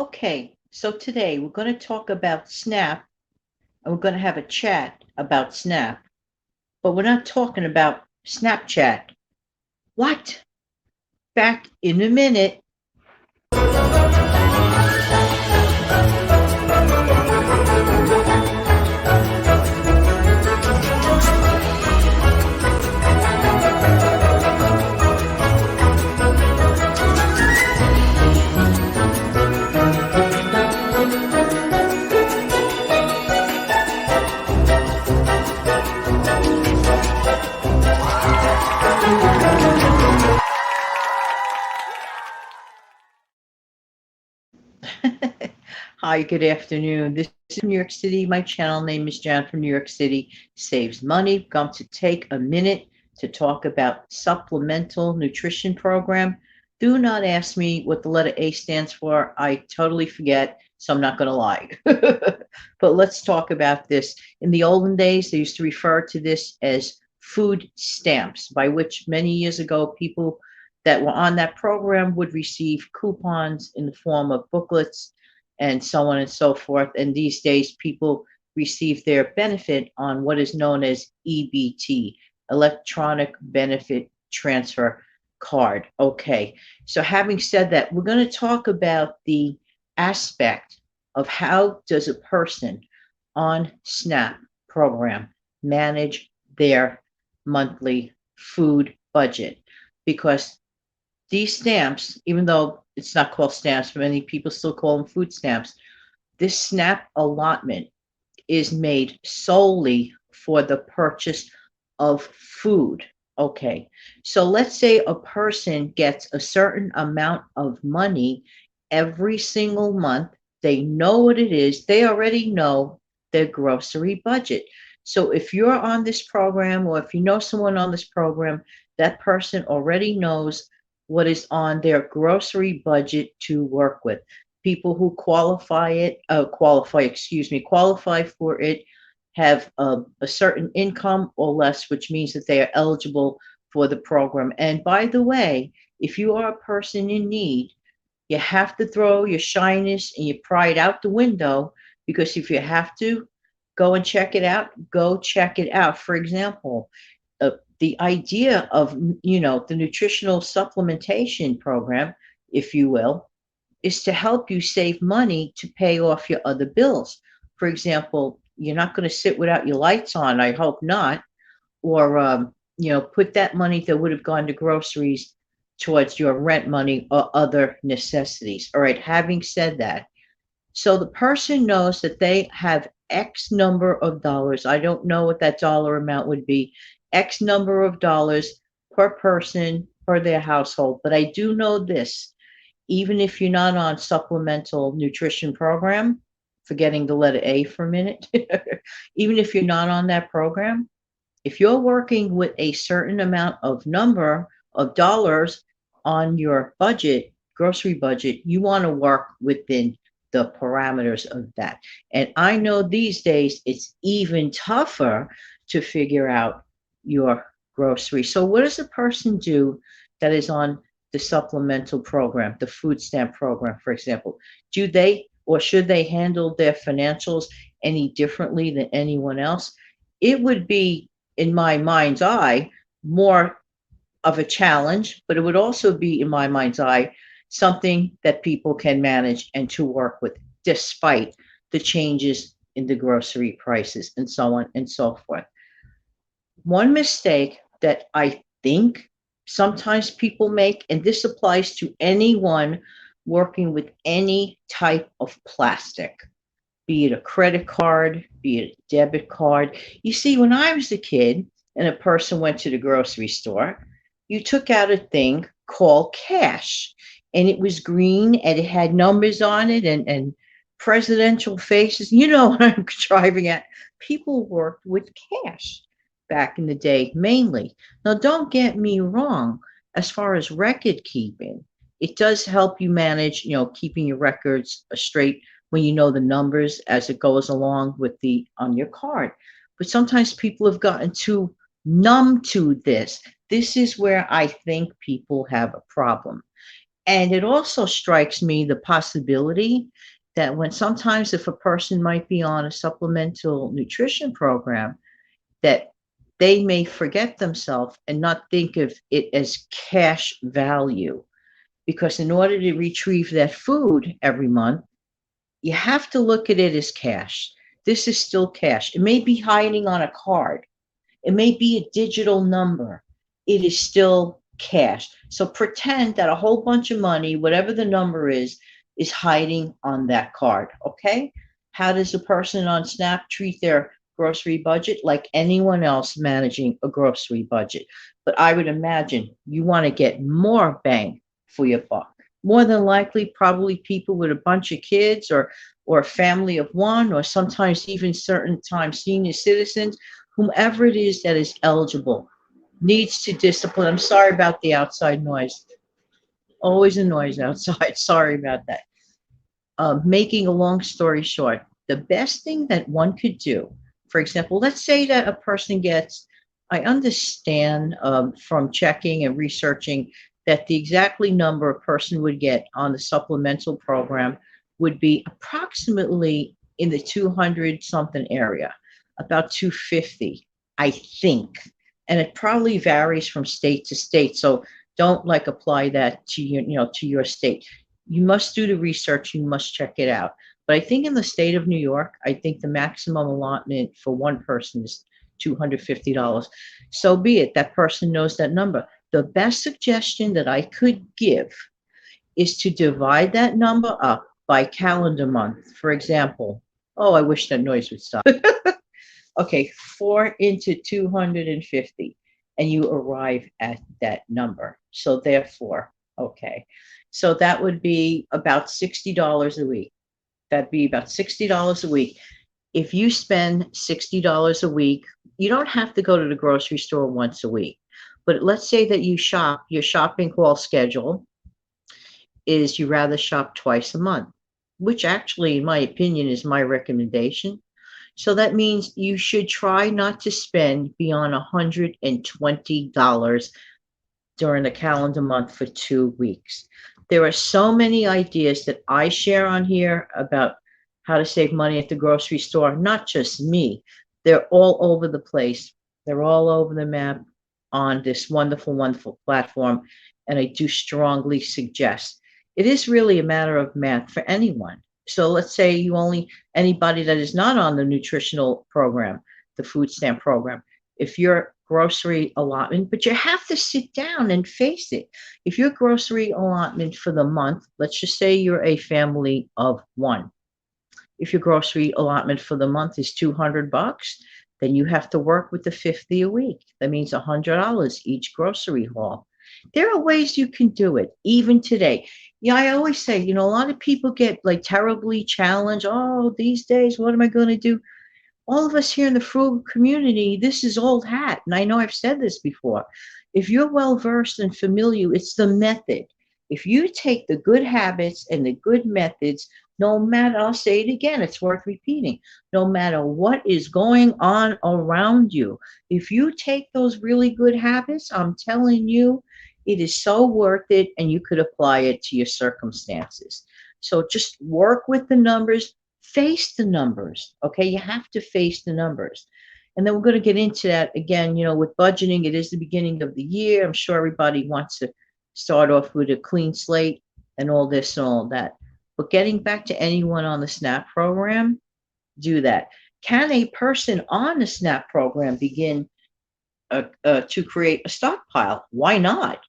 Okay, so today we're going to talk about Snap and we're going to have a chat about Snap, but we're not talking about Snapchat. What? Back in a minute. Hi, good afternoon. This is New York City. My channel name is Jan from New York City. Saves money. Going to take a minute to talk about supplemental nutrition program. Do not ask me what the letter A stands for. I totally forget, so I'm not going to lie. But let's talk about this. In the olden days, they used to refer to this as food stamps, by which many years ago, people that were on that program would receive coupons in the form of booklets and so on and so forth. And these days, people receive their benefit on what is known as EBT, electronic benefit transfer card. Okay, so having said that, we're going to talk about the aspect of how does a person on SNAP program manage their monthly food budget, because these stamps, even though it's not called stamps, many people still call them food stamps. This SNAP allotment is made solely for the purchase of food. Okay, so let's say a person gets a certain amount of money every single month. They know what it is, they already know their grocery budget. So if you're on this program, or if you know someone on this program, that person already knows what is on their grocery budget to work with. People who qualify for it have a certain income or less, which means that they are eligible for the program. And by the way, if you are a person in need, you have to throw your shyness and your pride out the window, because if you have to go and check it out, go check it out. For example, the idea of the nutritional supplementation program, if you will, is to help you save money to pay off your other bills. For example, you're not going to sit without your lights on, I hope not, or put that money that would have gone to groceries towards your rent money or other necessities. All right, having said that, so the person knows that they have X number of dollars. I don't know what that dollar amount would be, X number of dollars per person per their household. But I do know this: even if you're not on supplemental nutrition program, forgetting the letter A for a minute, even if you're not on that program, if you're working with a certain amount of number of dollars on your budget, grocery budget, you want to work within the parameters of that. And I know these days it's even tougher to figure out your grocery. So, what does a person do that is on the supplemental program, the food stamp program, for example? Do they or should they handle their financials any differently than anyone else? It would be, in my mind's eye, more of a challenge, but it would also be, in my mind's eye, something that people can manage and to work with, despite the changes in the grocery prices and so on and so forth. One mistake that I think sometimes people make, and this applies to anyone working with any type of plastic, be it a credit card, be it a debit card. You see, when I was a kid and a person went to the grocery store, you took out a thing called cash, and it was green and it had numbers on it and presidential faces. You know what I'm driving at. People worked with cash back in the day mainly. Now, don't get me wrong, as far as record keeping, it does help you manage, keeping your records straight when you know the numbers as it goes along with the on your card. But sometimes people have gotten too numb to this. This is where I think people have a problem. And it also strikes me the possibility that when sometimes if a person might be on a supplemental nutrition program, that they may forget themselves and not think of it as cash value. Because in order to retrieve that food every month, you have to look at it as cash. This is still cash. It may be hiding on a card, it may be a digital number. It is still cash. So pretend that a whole bunch of money, whatever the number is hiding on that card. Okay? How does a person on Snap treat their grocery budget? Like anyone else managing a grocery budget. But I would imagine you want to get more bang for your buck. More than likely, probably people with a bunch of kids or a family of one, or sometimes even certain times senior citizens, whomever it is that is eligible needs to discipline. I'm sorry about the outside noise. Always a noise outside. Sorry about that. Making a long story short, the best thing that one could do, for example, let's say that a person gets, I understand from checking and researching that the exactly number a person would get on the supplemental program would be approximately in the 200 something area, about 250, I think. And it probably varies from state to state. So don't like apply that to to your state. You must do the research, you must check it out. But I think in the state of New York, I think the maximum allotment for one person is $250. So be it, that person knows that number. The best suggestion that I could give is to divide that number up by calendar month. For example, oh, I wish that noise would stop. Okay, 4 into 250, and you arrive at that number. So therefore, okay, so that would be about $60 a week. That'd be about $60 a week. If you spend $60 a week, you don't have to go to the grocery store once a week. But let's say that you shop, your shopping haul schedule is you rather shop twice a month, which actually, in my opinion, is my recommendation. So that means you should try not to spend beyond $120 during the calendar month for 2 weeks. There are so many ideas that I share on here about how to save money at the grocery store, not just me. They're all over the place. They're all over the map on this wonderful, wonderful platform. And I do strongly suggest it is really a matter of math for anyone. So let's say you only, anybody that is not on the nutritional program, the food stamp program, if your grocery allotment, but you have to sit down and face it. If your grocery allotment for the month, let's just say you're a family of one. If your grocery allotment for the month is $200, then you have to work with the 50 a week. That means $100 each grocery haul. There are ways you can do it, even today. Yeah, I always say, a lot of people get like terribly challenged. Oh, these days, what am I going to do? All of us here in the frugal community, this is old hat. And I know I've said this before. If you're well versed and familiar, it's the method. If you take the good habits and the good methods, no matter, I'll say it again, it's worth repeating, no matter what is going on around you, if you take those really good habits, I'm telling you, it is so worth it and you could apply it to your circumstances. So just work with the numbers, face the numbers. Okay, you have to face the numbers. And then we're going to get into that again, with budgeting. It is the beginning of the year. I'm sure everybody wants to start off with a clean slate and all this and all that. But getting back to anyone on the SNAP program, do that. Can a person on the SNAP program begin to create a stockpile? Why not?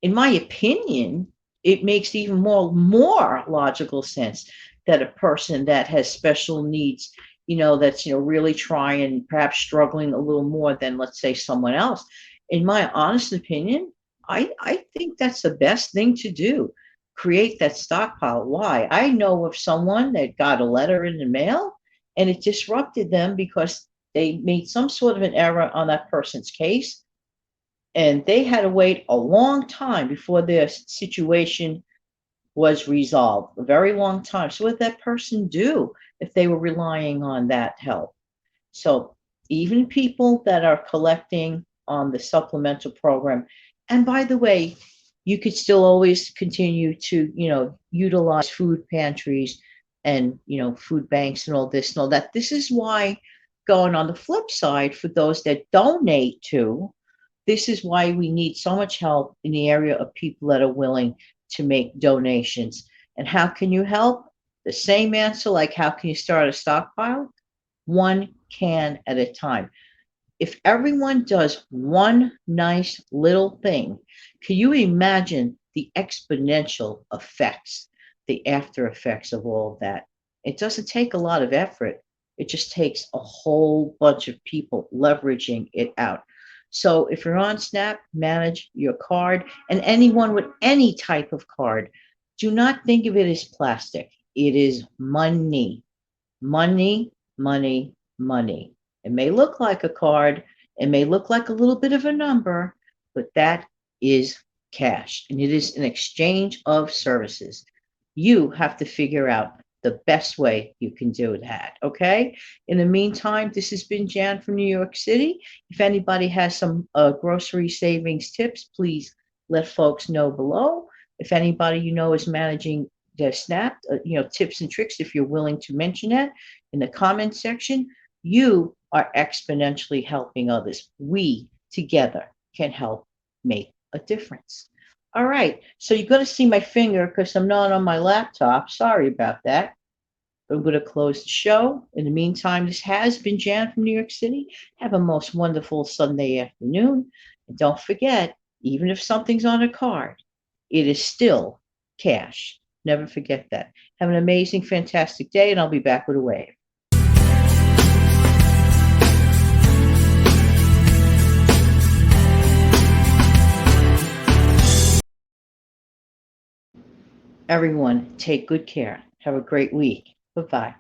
In my opinion, it makes even more logical sense that a person that has special needs, that's really trying, perhaps struggling a little more than let's say someone else. In my honest opinion, I think that's the best thing to do. Create that stockpile. Why? I know of someone that got a letter in the mail and it disrupted them because they made some sort of an error on that person's case and they had to wait a long time before their situation was resolved, a very long time. So what did that person do if they were relying on that help? So even people that are collecting on the supplemental program, and by the way, you could still always continue to, utilize food pantries and, food banks and all this and all that. This is why, going on the flip side, for those that donate to, this is why we need so much help in the area of people that are willing to make donations. And how can you help? The same answer, like how can you start a stockpile? One can at a time. If everyone does one nice little thing, can you imagine the exponential effects, the after effects of all of that? It doesn't take a lot of effort. It just takes a whole bunch of people leveraging it out. So if you're on Snap, manage your card, and anyone with any type of card, do not think of it as plastic. It is money. Money, money, money. It may look like a card, it may look like a little bit of a number, but that is cash and it is an exchange of services. You have to figure out the best way you can do that. Okay. In the meantime, this has been Jan from New York City. If anybody has some grocery savings tips, please let folks know below. If anybody is managing the Snap, tips and tricks, if you're willing to mention that in the comment section, you are exponentially helping others. We together can help make a difference. All right, so you're going to see my finger because I'm not on my laptop. Sorry about that. I'm going to close the show. In the meantime, this has been Jan from New York City. Have a most wonderful Sunday afternoon. And don't forget, even if something's on a card, it is still cash. Never forget that. Have an amazing, fantastic day, and I'll be back with a wave. Everyone, take good care. Have a great week. Bye-bye.